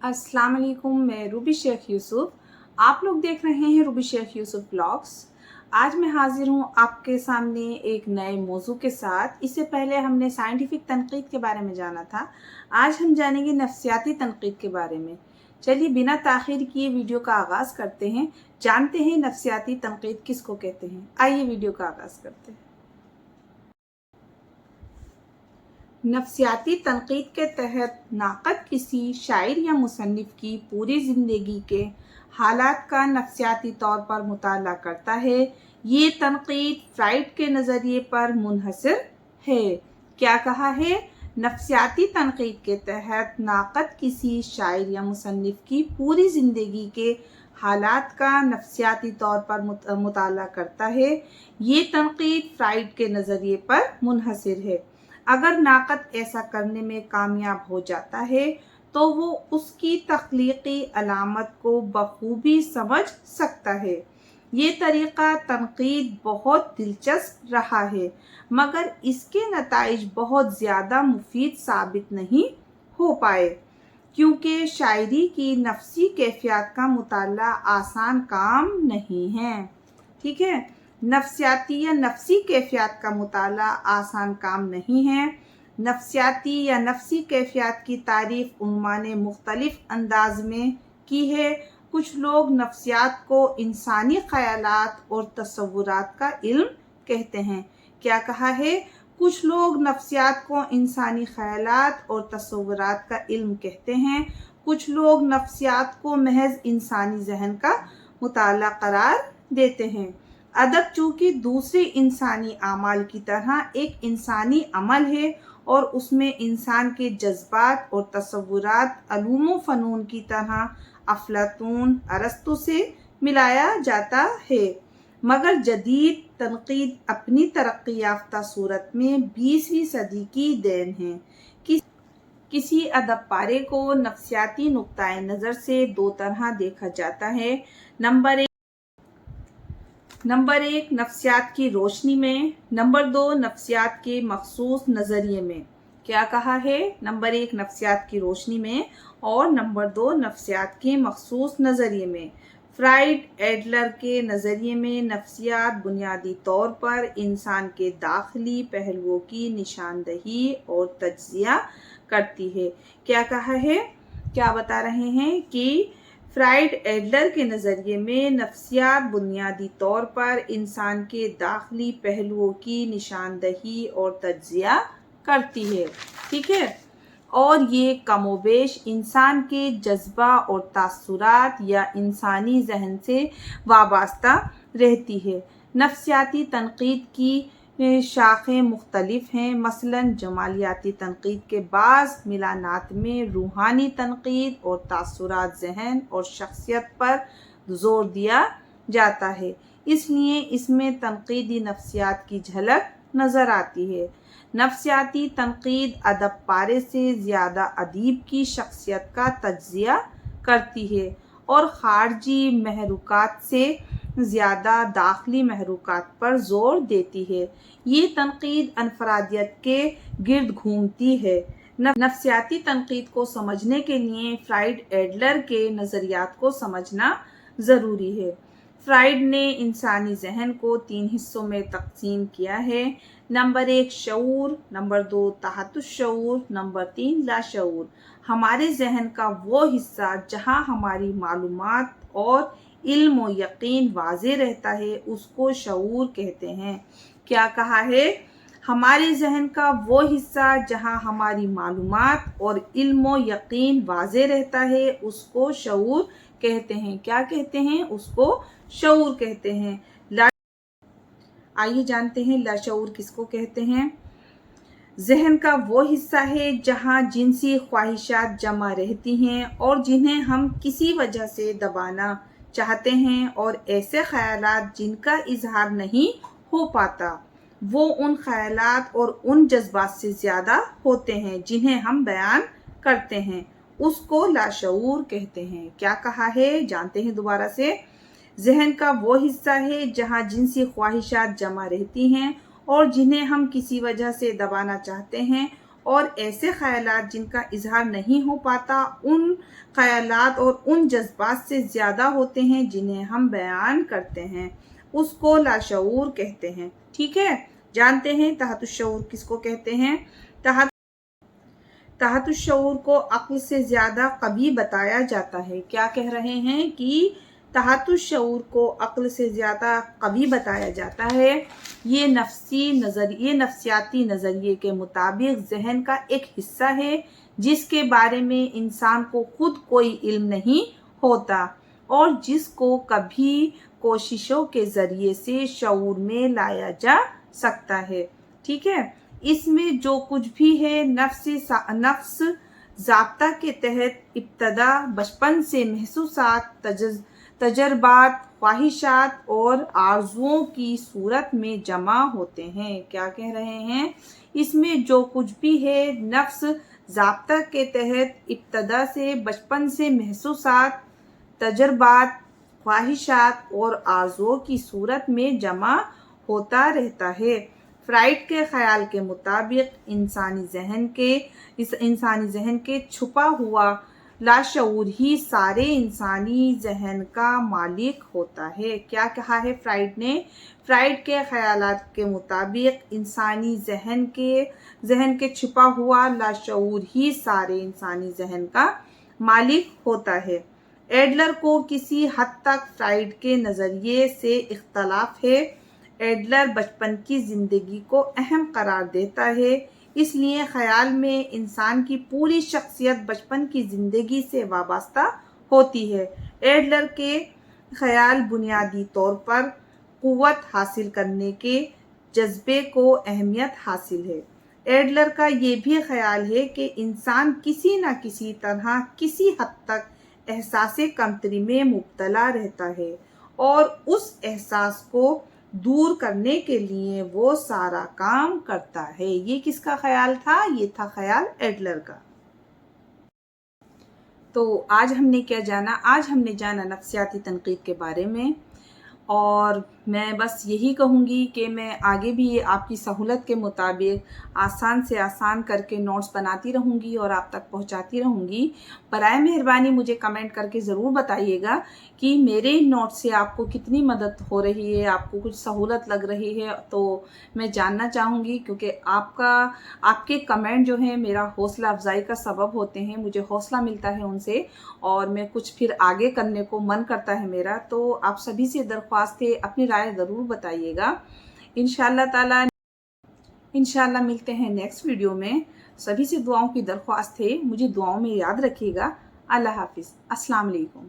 अस्सलाम वालेकुम, मैं रूबी शेख यूसुफ। आप लोग देख रहे हैं रूबी शेख यूसुफ ब्लॉग्स। आज मैं हाजिर हूँ आपके सामने एक नए मौजू के साथ। इससे पहले हमने साइंटिफिक तनकीद के बारे में जाना था, आज हम जानेंगे नफ्सियाती तनकीद के बारे में। चलिए बिना ताख़ीर किए वीडियो का आगाज़ करते हैं, जानते हैं नफ्सियाती तनकीद किसको कहते हैं। आइए वीडियो का आगाज़ करते हैं। नफ्सियाती तनकीद के तहत नाक़द किसी शायर या मुसन्निफ़ की पूरी ज़िंदगी के हालात का नफ्सियाती तौर पर मुताला करता है। ये तनकीद फ्राइड के नज़रिए पर मुनहसर है। क्या कहा है? नफ्सियाती तनकीद के तहत नाक़द किसी शायर या मुसन्निफ़ की पूरी ज़िंदगी के हालात का नफ्सियाती तौर पर मुताला करता है। ये तनकीद फ्राइड के नज़रिए पर मुनहसर है। अगर नाक़द ऐसा करने में कामयाब हो जाता है तो वो उसकी तख्लीक़ी अलामत को बखूबी समझ सकता है। ये तरीक़ा तनकीद बहुत दिलचस्प रहा है, मगर इसके नताइज बहुत ज़्यादा मुफीद साबित नहीं हो पाए, क्योंकि शायरी की नफ्सी कैफियत का मुताला आसान काम नहीं है। ठीक है, नफ्सियाती या नफ्सी कैफियत का मुताला आसान काम नहीं है। नफ्सियाती या नफ्सी कैफियत की तारीफ उलमा ने मुख्तलिफ अंदाज में की है। कुछ लोग नफ्सियात को इंसानी ख़यालात और तसव्वुरात का इल्म कहते हैं। क्या कहा है? कुछ लोग नफ्सियात को इंसानी ख़यालात और तसव्वुरात का इल्म कहते हैं। कुछ लोग नफ्सियात को महज इंसानी जहन का मुताला करार देते हैं। अदब चूँकि दूसरे इंसानी अमाल की तरह एक इंसानी अमल है और उसमें इंसान के जज्बात और तसव्वुरात अलूम फ़नून की तरह अफलातून अरस्तु से मिलाया जाता है, मगर जदीद तनकीद अपनी तरक्की याफ्ता सूरत में 20वीं सदी की देन है। किसी अदब पारे को नफ्सियाती नुक्ताए नज़र से दो तरह देखा जाता है। नंबर एक नफ्सियात की रोशनी में, नंबर दो नफ्सियात के मखसूस नज़रिए में। क्या कहा है? नंबर एक नफ्सियात की रोशनी में और नंबर दो नफ्सियात के मखसूस नज़रिए में। फ्राइड एडलर के नज़रिए में नफ्सियात बुनियादी तौर पर इंसान के दाखिली पहलुओं की निशानदही और तज्जिया करती है। क्या कहा है? क्या बता रहे हैं कि फ्राइड एडलर के नज़रिए में नफ्सियात बुनियादी तौर पर इंसान के दाखिली पहलुओं की निशानदही और तज्जिया करती है। ठीक है, और ये कमोबेश इंसान के जज्बा और तासुरात या इंसानी जहन से वाबस्ता रहती है। नफ्सियाती तनकीद की शाखें मुख्तलिफ हैं। मसलन जमालियाती तनकीद के बाज़ मिलानात में रूहानी तनकीद और तासुरात जहन और शख्सियत पर जोर दिया जाता है, इसलिए इसमें तनकीदी नफ्सियात की झलक नज़र आती है। नफ्सियाती तनकीद अदब पारे से ज़्यादा अदीब की शख्सियत का तज्जिया करती है और ख़ारजी महरुकात से ज़्यादा दाखिली महरुकात पर ज़ोर देती है। ये तनकीद अनफरादियत के गिर्द घूमती है। नफ्सियाती तनकीद को समझने के लिए फ्राइड एडलर के नज़रियात को समझना ज़रूरी है। फ्राइड ने इंसानी जहन को 3 हिस्सों में तकसीम किया है। नंबर 1 शऊर, नंबर 2 तहतुश्शऊर, नंबर 3 लाशऊर। हमारे जहन का वो हिस्सा जहाँ हमारी मालूमात और इल्म व यकीन वाज़े रहता है उसको शऊर कहते हैं। क्या कहा है? हमारे जहन का वो हिस्सा जहाँ हमारी मालूमात और इल्म व यकीन वाज़े रहता है उसको शऊर कहते हैं। क्या कहते हैं? उसको शऊर कहते हैं। आइए जानते हैं लाशऊर किसको कहते हैं। जहन का वो हिस्सा है जहाँ जिनसी ख्वाहिशात जमा रहती हैं और जिन्हें हम किसी वजह से दबाना चाहते हैं, और ऐसे ख्यालात जिनका इजहार नहीं हो पाता, वो उन ख्यालात और उन जज्बात से ज़्यादा होते हैं जिन्हें हम बयान करते हैं, उसको लाशऊर कहते हैं। क्या कहा है? जानते हैं दोबारा से। जहन का वो हिस्सा है जहाँ जिनसी ख्वाहिशात जमा रहती हैं और जिन्हें हम किसी वजह से दबाना चाहते हैं, اور ایسے خیالات جن کا اظہار نہیں ہو پاتا ان خیالات اور ان جذبات سے زیادہ ہوتے ہیں جنہیں ہم بیان کرتے ہیں، اس کو لاشعور کہتے ہیں۔ ٹھیک ہے، جانتے ہیں تحت الشعور کس کو کہتے ہیں؟ تحت الشعور کو عقل سے زیادہ قوی بتایا جاتا ہے۔ کیا کہہ رہے ہیں کہ تحت الشعور کو عقل سے زیادہ قوی بتایا جاتا ہے۔ یہ نفسیاتی نظریے کے مطابق ذہن کا ایک حصہ ہے جس کے بارے میں انسان کو خود کوئی علم نہیں ہوتا اور جس کو کبھی کوششوں کے ذریعے سے شعور میں لایا جا سکتا ہے۔ ٹھیک ہے، اس میں جو کچھ بھی ہے نفس ضابطہ کے تحت ابتدا بچپن سے محسوسات، تجربات، خواہشات اور آرزوؤں کی صورت میں جمع ہوتے ہیں۔ کیا کہہ رہے ہیں؟ اس میں جو کچھ بھی ہے نفس ضابطہ کے تحت ابتدا سے بچپن سے محسوسات، تجربات، خواہشات اور آرزوؤں کی صورت میں جمع ہوتا رہتا ہے۔ فرائڈ کے خیال کے مطابق انسانی ذہن کے چھپا ہوا لاشعور ہی سارے انسانی ذہن کا مالک ہوتا ہے۔ کیا کہا ہے فرائڈ نے؟ فرائڈ کے خیالات کے مطابق انسانی ذہن کے چھپا ہوا لاشعور ہی سارے انسانی ذہن کا مالک ہوتا ہے۔ ایڈلر کو کسی حد تک فرائڈ کے نظریے سے اختلاف ہے۔ ایڈلر بچپن کی زندگی کو اہم قرار دیتا ہے، اس لیے خیال میں انسان کی پوری شخصیت بچپن کی زندگی سے وابستہ ہوتی ہے۔ ایڈلر کے خیال بنیادی طور پر قوت حاصل کرنے کے جذبے کو اہمیت حاصل ہے۔ ایڈلر کا یہ بھی خیال ہے کہ انسان کسی نہ کسی طرح کسی حد تک احساس کمتری میں مبتلا رہتا ہے اور اس احساس کو دور کرنے کے لیے وہ سارا کام کرتا ہے۔ یہ کس کا خیال تھا؟ یہ تھا خیال ایڈلر کا۔ تو آج ہم نے کیا جانا؟ آج ہم نے جانا نفسیاتی تنقید کے بارے میں، اور میں بس یہی کہوں گی کہ میں آگے بھی آپ کی سہولت کے مطابق آسان سے آسان کر کے نوٹس بناتی رہوں گی اور آپ تک پہنچاتی رہوں گی۔ برائے مہربانی مجھے کمنٹ کر کے ضرور بتائیے گا کہ میرے نوٹ سے آپ کو کتنی مدد ہو رہی ہے، آپ کو کچھ سہولت لگ رہی ہے، تو میں جاننا چاہوں گی، کیونکہ آپ کے کمنٹ جو ہیں میرا حوصلہ افزائی کا سبب ہوتے ہیں، مجھے حوصلہ ملتا ہے ان سے اور میں کچھ پھر آگے کرنے کو من کرتا ہے میرا۔ تو آپ سبھی سے درخواست ہے اپنی رائے ضرور بتائیے گا۔ انشاءاللہ تعالی انشاءاللہ ملتے ہیں نیکسٹ ویڈیو میں۔ سبھی سے دعاؤں کی درخواست ہے، مجھے دعاؤں میں یاد رکھیے گا۔ اللہ حافظ، السلام علیکم۔